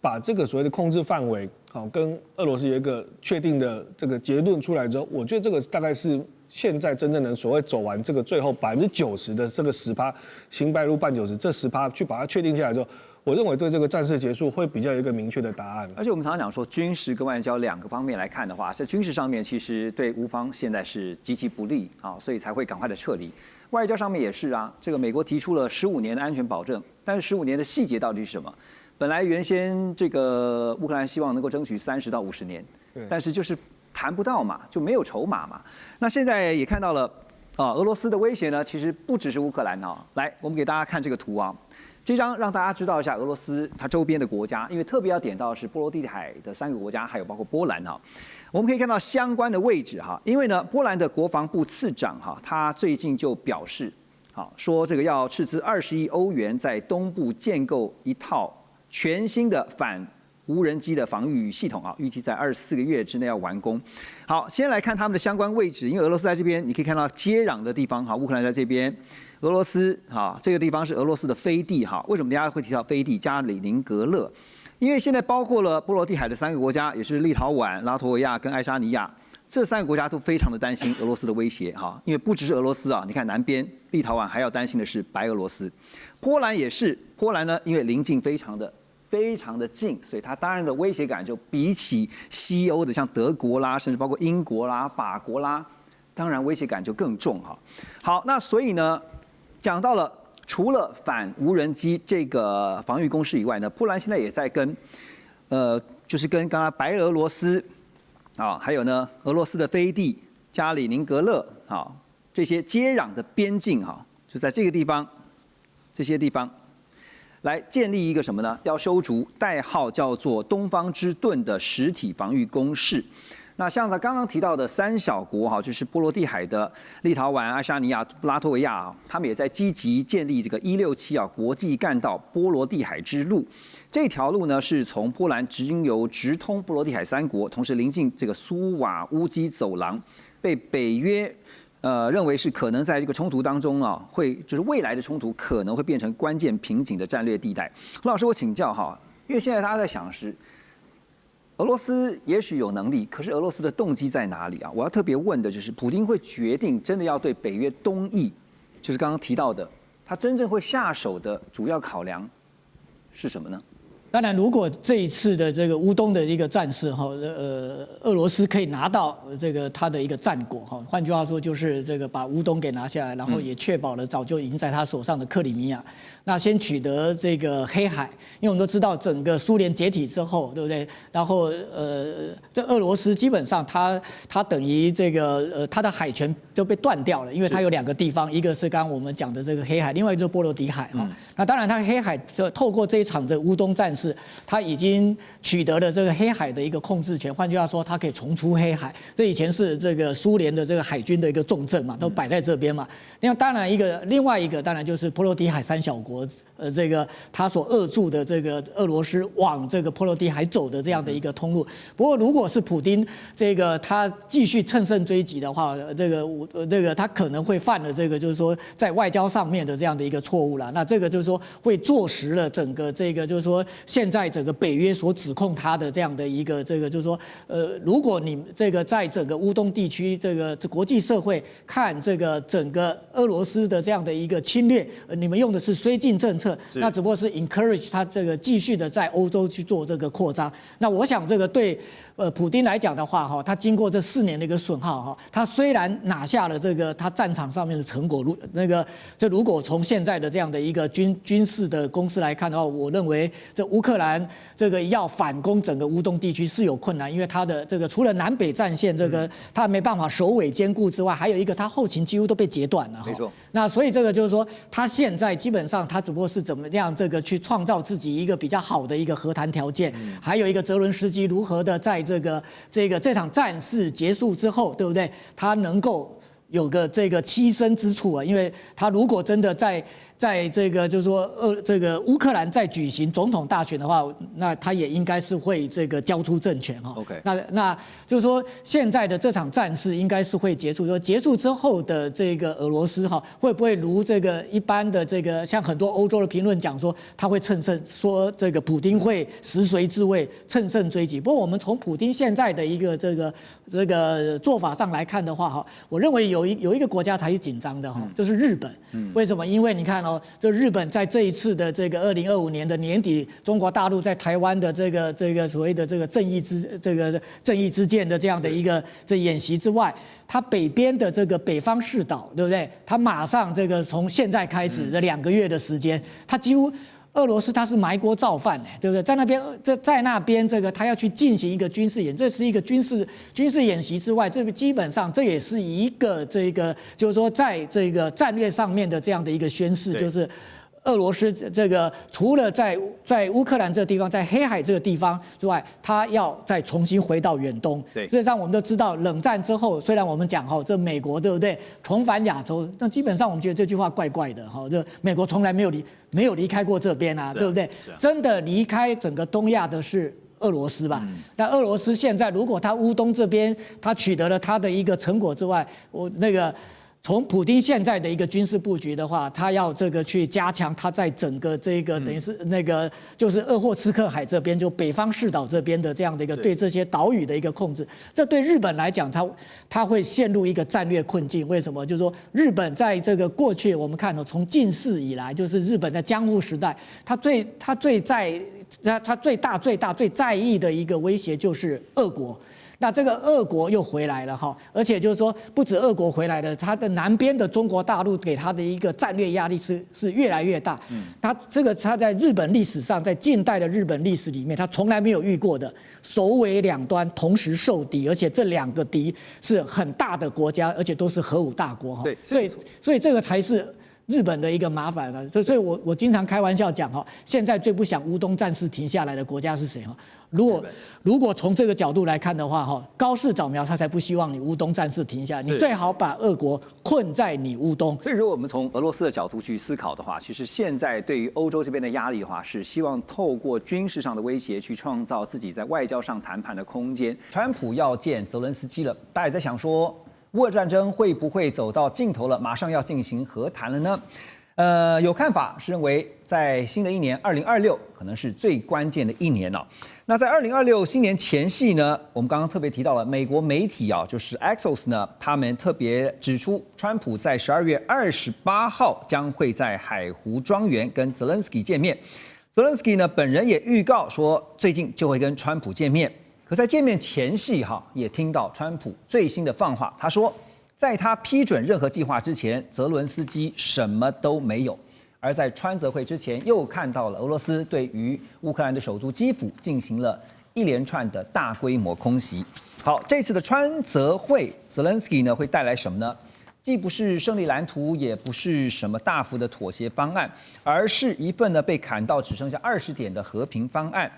把这个所谓的控制范围，好跟俄罗斯有一个确定的这个结论出来之后，我觉得这个大概是现在真正能所谓走完这个最后90%的这个10%，行白路半90%，这10%去把它确定下来之后，我认为对这个战事结束会比较有一个明确的答案。而且我们常常讲说，军事跟外交2个方面来看的话，在军事上面其实对乌方现在是极其不利啊，所以才会赶快的撤离。外交上面也是啊，这个美国提出了15年的安全保证，但是15年的细节到底是什么？本来原先这个乌克兰希望能够争取30到50年，但是就是谈不到嘛，就没有筹码嘛。那现在也看到了啊，俄罗斯的威胁呢，其实不只是乌克兰啊。来，我们给大家看这个图啊，这张让大家知道一下俄罗斯它周边的国家，因为特别要点到的是波罗的海的3个国家，还有包括波兰啊。我们可以看到相关的位置哈，因为呢，波兰的国防部次长哈，他最近就表示，好说这个要斥资20亿欧元在东部建构一套全新的反无人机的防御系统啊，预计在24个月之内要完工。好，先来看他们的相关位置，因为俄罗斯在这边，你可以看到接壤的地方哈，乌克兰在这边，俄罗斯哈这个地方是俄罗斯的飞地哈。为什么大家会提到飞地加里宁格勒？因为现在包括了波罗的海的3个国家，也是立陶宛、拉脱维亚跟爱沙尼亚，这3个国家都非常的担心俄罗斯的威胁哈。因为不只是俄罗斯啊，你看南边立陶宛还要担心的是白俄罗斯，波兰也是，波兰呢因为邻近非常的近，所以它当然的威胁感就比起西欧的像德国啦，甚至包括英国啦、法国啦，当然威胁感就更重哈。好，那所以呢，讲到了。除了反无人机这个防御工事以外呢，波兰现在也在跟，就是跟刚刚白俄罗斯，啊，还有呢俄罗斯的飞地加里宁格勒啊这些接壤的边境哈，就在这个地方，这些地方，来建立一个什么呢？要修筑代号叫做“东方之盾”的实体防御工事。那像在刚刚提到的3小国哈，就是波罗的海的立陶宛、爱沙尼亚、拉脱维亚啊，他们也在积极建立这个167啊国际干道波罗的海之路。这条路呢是从波兰经由直通波罗的海3国，同时临近这个苏瓦乌基走廊，被北约认为是可能在这个冲突当中啊，就是未来的冲突可能会变成关键瓶颈的战略地带。胡老师，我请教哈，因为现在大家在想的是。俄罗斯也许有能力，可是俄罗斯的动机在哪里啊？我要特别问的就是，普丁会决定真的要对北约东翼，就是刚刚提到的，他真正会下手的主要考量是什么呢？当然，如果这一次的这个乌东的一个战事哈，俄罗斯可以拿到这个他的一个战果哈，换句话说就是这个把乌东给拿下来，然后也确保了早就已经在他手上的克里米亚。那先取得这个黑海，因为我们都知道整个苏联解体之后，对不对？然后这俄罗斯基本上它等于这个它的海权都被断掉了，因为它有2个地方，一个是刚刚我们讲的这个黑海，另外一个就是波罗的海哈。那当然，它黑海就透过这一场的乌东战事，它已经取得了这个黑海的一个控制权。换句话说，它可以重出黑海。这以前是这个苏联的这个海军的一个重镇嘛，都摆在这边嘛。那当然另外一个当然就是波罗的海3小国。这个他所扼住的这个俄罗斯往这个波罗的海走的这样的一个通路。不过，如果是普丁这个他继续乘胜追击的话，这个他可能会犯了这个就是说在外交上面的这样的一个错误了。那这个就是说会坐实了整个这个就是说现在整个北约所指控他的这样的一个这个就是说如果你这个在整个乌东地区这个国际社会看这个整个俄罗斯的这样的一个侵略，你们用的是绥靖政策。策，那只不过是 encourage 他这个继续的在欧洲去做这个扩张。那我想这个对普丁来讲的话哈，他经过这4年的一个损耗哈，他虽然拿下了这个他战场上面的成果，如果从现在的这样的一个军事的攻势来看的话，我认为这乌克兰这个要反攻整个乌东地区是有困难，因为他的这个除了南北战线这个他没办法首尾兼顾之外，还有一个他后勤几乎都被截断了。没错。那所以这个就是说，他现在基本上他只不过是怎么样这个去创造自己一个比较好的一个和谈条件，还有一个泽伦斯基如何的在这场战事结束之后，对不对？他能够有个这个栖身之处啊，因为他如果真的在这个就是说这个乌克兰在举行总统大选的话，那他也应该是会这个交出政权哈。OK， 那就是说现在的这场战事应该是会结束，说结束之后的这个俄罗斯哈会不会如这个一般的这个像很多欧洲的评论讲说他会乘胜，说这个普丁会食髓知味，乘胜追击。不过我们从普丁现在的一个这个做法上来看的话哈，我认为有一个国家才是紧张的哈，就是日本。为什么？因为你看哦，这日本在这一次的这个2025年的年底，中国大陆在台湾的这个所谓的这个正义之剑的这样的一个这演习之外，它北边的这个北方四岛，对不对？它马上这个从现在开始的2个月的时间，它几乎。俄罗斯它是埋锅造饭对不对？在那边这个他要去进行一个军事演，这是一个军事演习之外，这基本上这也是一个这个就是说在这个战略上面的这样的一个宣示，就是俄罗斯这个除了在乌克兰这个地方，在黑海这个地方之外，他要再重新回到远东。对，事实上我们都知道，冷战之后，虽然我们讲这美国对不对重返亚洲，但基本上我们觉得这句话怪怪的这美国从来没有离开过这边啊，对不对？真的离开整个东亚的是俄罗斯吧？那俄罗斯现在如果他乌东这边他取得了他的一个成果之外，从普丁现在的一个军事布局的话，他要这个去加强他在整个这个等于是就是鄂霍次克海这边，就北方四岛这边的这样的一个对这些岛屿的一个控制。这对日本来讲，他会陷入一个战略困境。为什么？就是说日本在这个过去我们看从近世以来，就是日本在江户时代，他最在意的一个威胁就是俄国。那这个俄国又回来了哈，而且就是说，不止俄国回来了，它的南边的中国大陆给它的一个战略压力是越来越大。它在日本历史上，在近代的日本历史里面，它从来没有遇过的首尾两端同时受敌，而且这2个敌是很大的国家，而且都是核武大国哈。对，所以这个才是日本的一个麻烦了。所以我经常开玩笑讲哈，现在最不想乌东战事停下来的国家是谁哈？如果从这个角度来看的话哈，高市早苗他才不希望你乌东战事停下来，你最好把俄国困在你乌东。所以如果我们从俄罗斯的角度去思考的话，其实现在对于欧洲这边的压力的话，是希望透过军事上的威胁去创造自己在外交上谈判的空间。川普要见泽伦斯基了，大家也在想说，乌俄战争会不会走到尽头了，马上要进行和谈了呢？有看法是认为，在新的一年2026可能是最关键的一年了。那在2026新年前夕呢，我们刚刚特别提到了美国媒体就是 Axios 呢，他们特别指出，川普在12月28号将会在海湖庄园跟泽伦斯基见面。泽伦斯基呢本人也预告说，最近就会跟川普见面。可在见面前夕也听到川普最新的放话，他说，在他批准任何计划之前，泽伦斯基什么都没有。而在川泽会之前，又看到了俄罗斯对于乌克兰的首都基辅进行了一连串的大规模空袭。好，这次的川泽会，泽伦斯基呢会带来什么呢？既不是胜利蓝图，也不是什么大幅的妥协方案，而是一份呢被砍到只剩下20点的和平方案。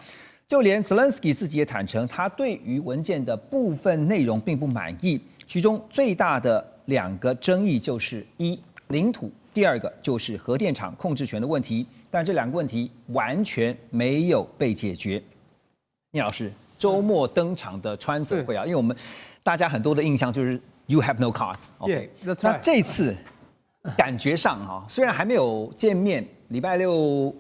就连泽伦斯基自己也坦诚，他对于文件的部分内容并不满意，其中最大的2个争议就是1领土，第2个就是核电厂控制权的问题，但这2个问题完全没有被解决。聂老师，周末登场的川泽会因为我们大家很多的印象就是 You have no cards。OK， 那这次感觉上虽然还没有见面，礼拜六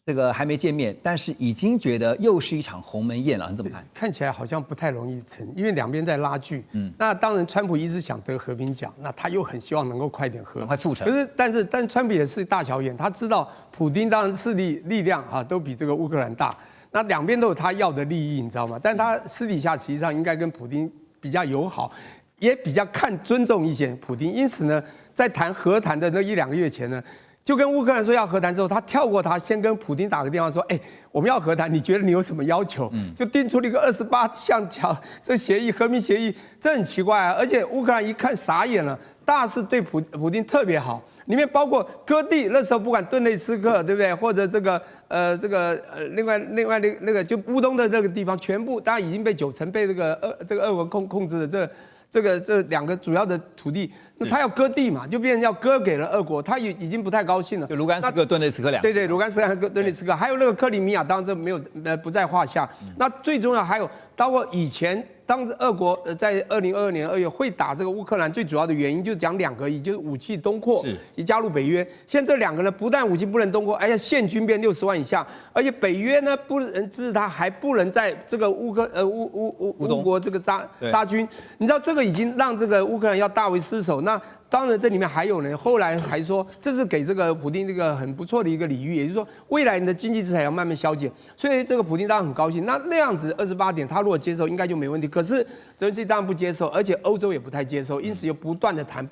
这个还没见面，但是已经觉得又是一场鸿门宴了，你怎么看？看起来好像不太容易成，因为两边在拉锯。那当然，川普一直想得和平奖，那他又很希望能够快点和，快促成。但川普也是大小眼，他知道普丁当然势力量啊都比这个乌克兰大，那两边都有他要的利益，你知道吗？但他私底下实际上应该跟普丁比较友好，也比较尊重一些普丁。因此呢，在谈和谈的那1-2个月前呢，就跟乌克兰说要和谈之后，他跳过他，先跟普丁打个电话说：“哎，我们要和谈，你觉得你有什么要求？”就定出了一个28项条这协议，和平协议，这很奇怪啊！而且乌克兰一看傻眼了，大是对普丁特别好，里面包括割地，那时候不管顿内茨克，对不对？或者另外那个就乌东的那个地方，全部当然已经被90%被这个俄国控制的这2个主要的土地。那他要割地嘛，就变成要割给了俄国，他已经不太高兴了。就卢甘斯克、顿内茨克2个。对，卢甘斯克和顿内茨克，还有那个克里米亚，当然这没有不在话下。那最重要还有，包括以前当俄国在2022年2月会打这个乌克兰，最主要的原因就是讲2个，也就是武器东扩，以加入北约。现在这2个呢，不但武器不能东扩，而且现军变60万以下，而且北约呢不能支持他，还不能在这个乌国这个扎军。你知道这个已经让这个乌克兰要大为失守。那当然，这里面还有人后来还说，这是给这个普丁这个很不错的一个礼遇，也就是说，未来你的经济制裁要慢慢消减，所以这个普丁当然很高兴。那样子28点，他如果接受，应该就没问题。可是泽连斯基当然不接受，而且欧洲也不太接受，因此又不断的谈，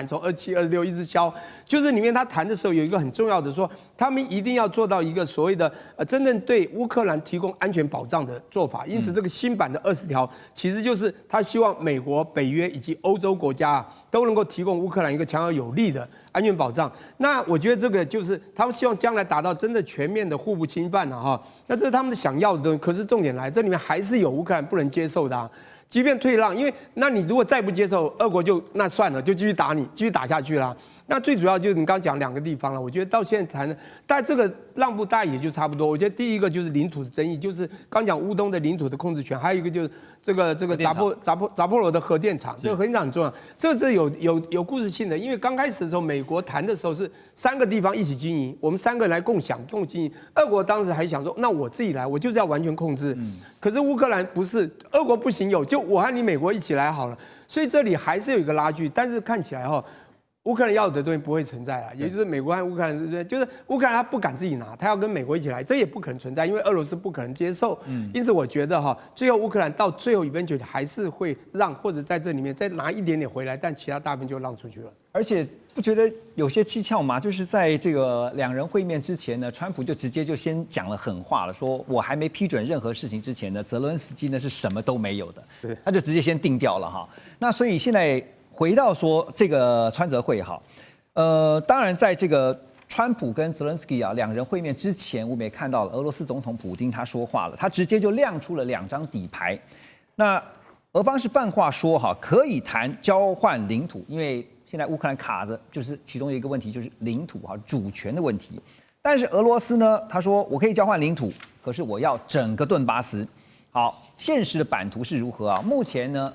从27、26一直消。就是里面他谈的时候有一个很重要的说，他们一定要做到一个所谓的真正对乌克兰提供安全保障的做法。因此，这个新版的20条其实就是他希望美国、北约以及欧洲国家都能够提供乌克兰一个强而有力的安全保障。那我觉得这个就是他们希望将来达到真的全面的互不侵犯了哈。那这是他们想要的东西。可是重点来，这里面还是有乌克兰不能接受的啊。即便退让，因为那你如果再不接受，俄国就那算了，就继续打你，继续打下去啦。那最主要就是你刚刚讲2个地方了，我觉得到现在谈的，但这个让步大概也就差不多。我觉得第一个就是领土的争议，就是刚讲乌东的领土的控制权，还有一个就是这个扎波罗的核电厂，这个核电厂很重要，这是有故事性的。因为刚开始的时候，美国谈的时候是3个地方一起经营，我们3个来共经营。俄国当时还想说，那我自己来，我就是要完全控制。可是乌克兰不是，俄国不行，就我和你美国一起来好了。所以这里还是有一个拉锯，但是看起来乌克兰要的东西不会存在了，也就是美国和乌克兰，就是乌克兰他不敢自己拿，他要跟美国一起来，这也不可能存在，因为俄罗斯不可能接受。因此我觉得最后乌克兰到最后eventually还是会让，或者在这里面再拿一点点回来，但其他大部分就让出去了。而且不觉得有些蹊跷吗？就是在这个2人会面之前呢，川普就直接就先讲了狠话了，说我还没批准任何事情之前呢，泽伦斯基呢是什么都没有的，他就直接先定掉了哈。那所以现在回到说这个川泽会哈，当然在这个川普跟泽伦斯基2人会面之前，我们也看到了俄罗斯总统普丁他说话了，他直接就亮出了2张底牌。那俄方是放话说可以谈交换领土，因为现在乌克兰卡着就是其中一个问题，就是领土主权的问题。但是俄罗斯呢，他说我可以交换领土，可是我要整个顿巴斯。好，现实的版图是如何啊？目前呢，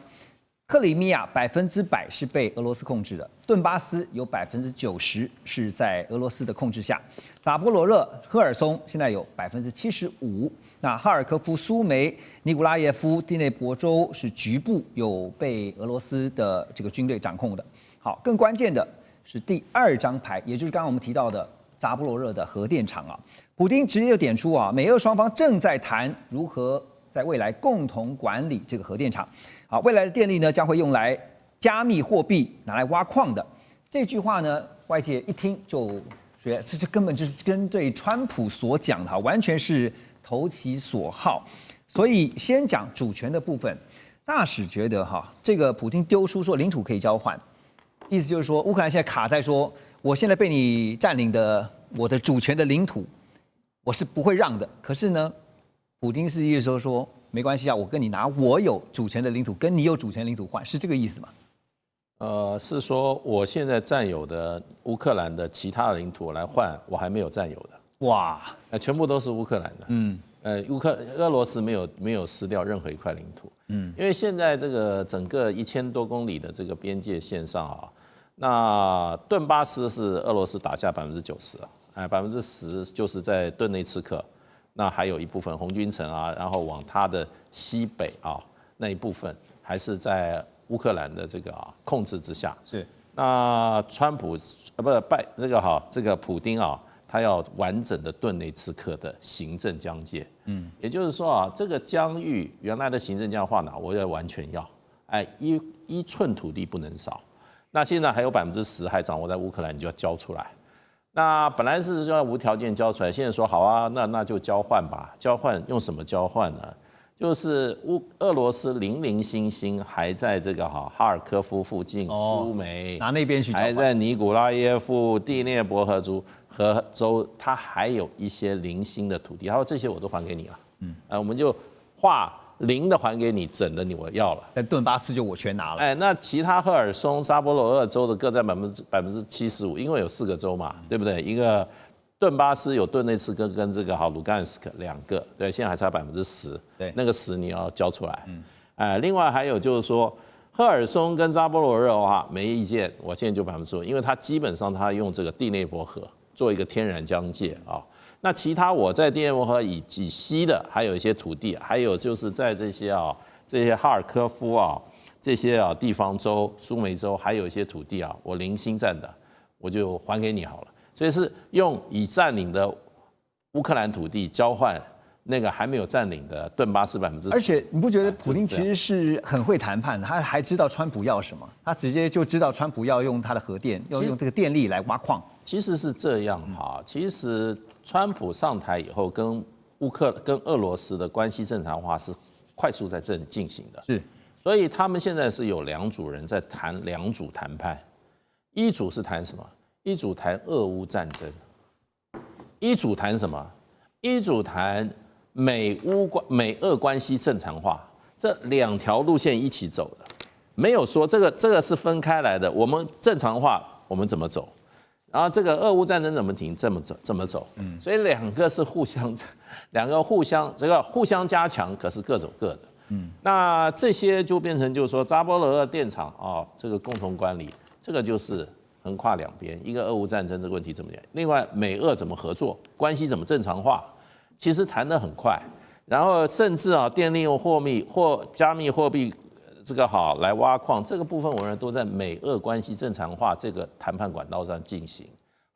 克里米亚100%是被俄罗斯控制的，顿巴斯有90%是在俄罗斯的控制下，扎波罗热、赫尔松现在有75%，那哈尔科夫、苏梅、尼古拉耶夫、第内伯州是局部有被俄罗斯的这个军队掌控的。好，更关键的是第2张牌，也就是刚刚我们提到的扎波罗热的核电厂啊，普丁直接就点出美俄双方正在谈如何在未来共同管理这个核电厂。好，未来的电力呢将会用来加密货币，拿来挖矿的。这句话呢，外界一听就觉得这根本就是跟对川普所讲的完全是投其所好。所以先讲主权的部分，大使觉得这个普丁丢出说领土可以交换，意思就是说乌克兰现在卡在说，我现在被你占领的我的主权的领土，我是不会让的。可是呢，普丁是意思说没关系啊，我跟你拿我有主权的领土，跟你有主权领土换，是这个意思吗？是说我现在占有的乌克兰的其他的领土来换我还没有占有的。哇，全部都是乌克兰的。俄罗斯没有失掉任何一块领土。因为现在这个整个1000多公里的这个边界线上那顿巴斯是俄罗斯打下90% 10%就是在顿内茨克，那还有一部分红军城啊，然后往它的西北啊那一部分还是在乌克兰的这个控制之下。是。那川普这个普丁啊，他要完整的顿内茨克的行政疆界，也就是说这个疆域原来的行政疆划哪，我也完全要，一寸土地不能少。那现在还有10%还掌握在乌克兰，你就要交出来。那本来是要无条件交出来，现在说好啊，那就交换吧。交换用什么交换呢？就是俄罗斯零零星星还在这个哈尔科夫附近、苏梅拿那边去交换，还在尼古拉耶夫、第聂伯河州，它还有一些零星的土地，他说这些我都还给你了，我们就划零的还给你，整的我要了。但顿巴斯就我全拿了。那其他赫尔松、扎波罗热州的各占75%，因为有4个州嘛，对不对？一个顿巴斯有顿内茨克跟这个卢甘斯克2个，对，现在还差10%，对，那个10你要交出来。另外还有就是说，赫尔松跟扎波罗热的话没意见，我现在就15%，因为它基本上它用这个第聂伯河做一个天然疆界啊。那其他我在第聂伯河以西的还有一些土地，还有就是在这些哈尔科夫这些地方州、苏梅州还有一些土地我零星占的，我就还给你好了。所以是用已占领的乌克兰土地交换那个还没有占领的顿巴斯10%。而且你不觉得普丁其实是很会谈判的？他还知道川普要什么，他直接就知道川普要用他的核电，要用这个电力来挖矿。其实是这样其实川普上台以后，跟俄罗斯的关系正常化是快速在进行的。是，所以他们现在是有2组人在谈2组谈判，一组是谈什么？一组谈俄乌战争，一组谈什么？一组谈美俄关系正常化，这2条路线一起走的，没有说这个是分开来的。我们正常化，我们怎么走？然后这个俄乌战争怎么停？这么走。所以2个是互相加强，可是各走各的。那这些就变成就是说扎波罗热电厂这个共同管理，这个就是横跨2边，一个俄乌战争这个问题怎么样？另外美俄怎么合作，关系怎么正常化？其实谈得很快，然后甚至电力用加密货币这个来挖矿，这个部分我认为都在美俄关系正常化这个谈判管道上进行。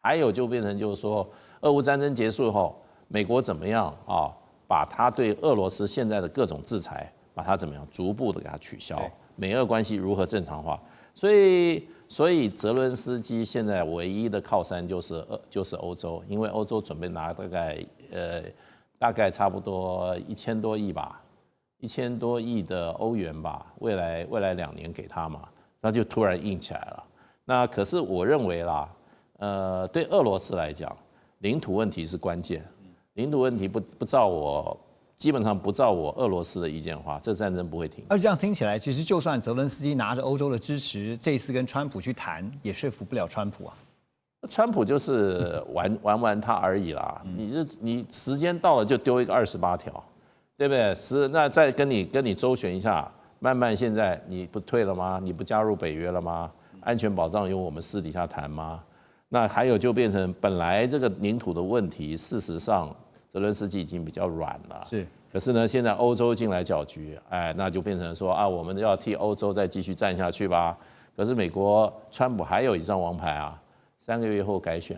还有就变成就是说，俄乌战争结束后，美国怎么样把它对俄罗斯现在的各种制裁，把它怎么样逐步的给它取消，美俄关系如何正常化？所以泽伦斯基现在唯一的靠山就是欧洲，因为欧洲准备拿大概差不多1000多亿吧，1000多亿的欧元吧，未来2年给他嘛，那就突然硬起来了。那可是我认为啦，对俄罗斯来讲，领土问题是关键，领土问题基本上不照我俄罗斯的意见的话，这战争不会停。而这样听起来，其实就算泽伦斯基拿着欧洲的支持，这一次跟川普去谈，也说服不了川普啊。川普就是玩他而已啦。你时间到了就丢一个28条，对不对？那再跟你周旋一下，慢慢现在你不退了吗？你不加入北约了吗？安全保障由我们私底下谈吗？那还有就变成本来这个领土的问题，事实上泽伦斯基已经比较软了。是。可是呢，现在欧洲进来搅局，那就变成说我们要替欧洲再继续站下去吧。可是美国川普还有一张王牌3个月后改选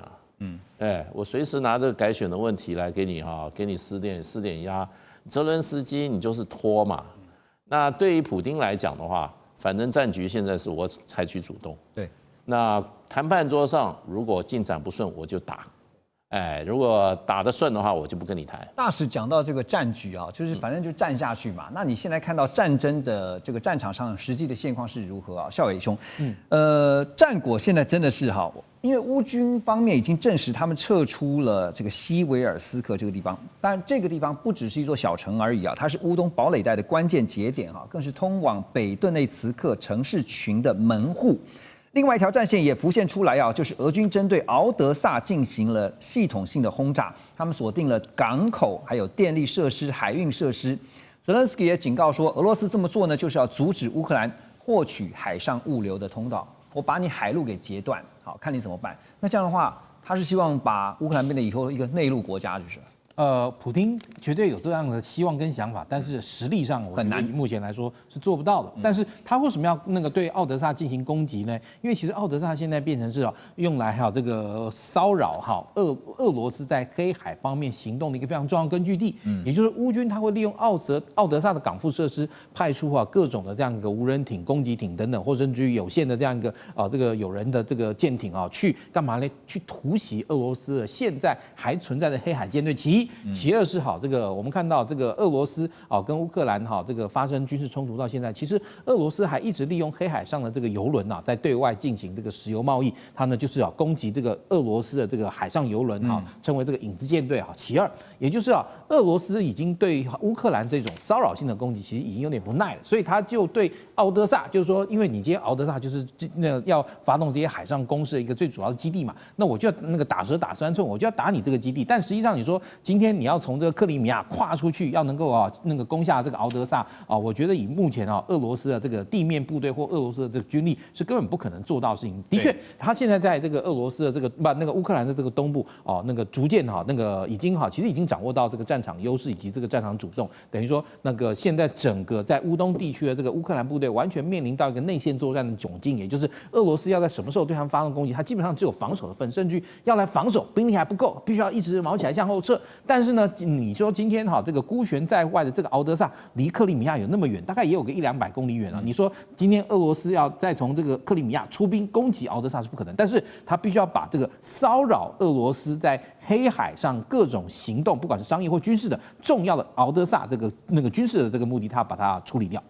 我随时拿这个改选的问题来给你施点压。泽伦斯基你就是拖嘛。那对于普丁来讲的话，反正战局现在是我采取主动。对。那谈判桌上如果进展不顺，我就打。如果打得顺的话，我就不跟你谈。大使讲到这个战局就是反正就战下去嘛。那你现在看到战争的这个战场上实际的现况是如何孝伟兄，战果现在真的是因为乌军方面已经证实他们撤出了这个西维尔斯克这个地方，但这个地方不只是一座小城而已它是乌东堡垒带的关键节点更是通往北顿内茨克城市群的门户。另外一条战线也浮现出来就是俄军针对敖德萨进行了系统性的轰炸，他们锁定了港口、还有电力设施、海运设施。泽连斯基也警告说，俄罗斯这么做呢，就是要阻止乌克兰获取海上物流的通道，我把你海路给截断，好看你怎么办。那这样的话，他是希望把乌克兰变得以后一个内陆国家，就是。普丁绝对有这样的希望跟想法，但是实力上，我觉得以目前来说是做不到的。但是他为什么要对奥德萨进行攻击呢？因为其实奥德萨现在变成是用来这个骚扰俄罗斯在黑海方面行动的一个非常重要根据地。也就是乌军他会利用奥德萨的港副设施，派出各种的这样一个无人艇、攻击艇等等，或甚至于有限的这样一个这个有人的这个舰艇去干嘛呢？去突袭俄罗斯现在还存在的黑海舰队。其二是这个我们看到这个俄罗斯跟乌克兰这个发生军事冲突到现在，其实俄罗斯还一直利用黑海上的这个油轮在对外进行这个石油贸易，它呢就是攻击这个俄罗斯的这个海上油轮称为这个影子舰队其二，也就是俄罗斯已经对乌克兰这种骚扰性的攻击其实已经有点不耐了，所以他就对奥德萨就是说，因为你今天奥德萨就是要发动这些海上攻势的一个最主要的基地嘛，那我就要打蛇打3寸，我就要打你这个基地，但实际上你说今天你要从这个克里米亚跨出去，要能够攻下这个奥德萨我觉得以目前俄罗斯的这个地面部队或俄罗斯的这个军力是根本不可能做到的事情。的确，他现在在这个俄罗斯的这个乌克兰的这个东部逐渐已经其实已经掌握到这个战场优势以及这个战场主动，等于说现在整个在乌东地区的这个乌克兰部队完全面临到一个内线作战的窘境，也就是俄罗斯要在什么时候对他们发动攻击，他基本上只有防守的份，甚至要来防守兵力还不够，必须要一直毛起来向后撤。但是呢，你说今天这个孤悬在外的这个敖德萨离克里米亚有那么远，大概也有个100-200公里远你说今天俄罗斯要再从这个克里米亚出兵攻击敖德萨是不可能，但是他必须要把这个骚扰俄罗斯在黑海上各种行动，不管是商业或军事的重要的敖德萨军事的这个目的，他把它处理掉。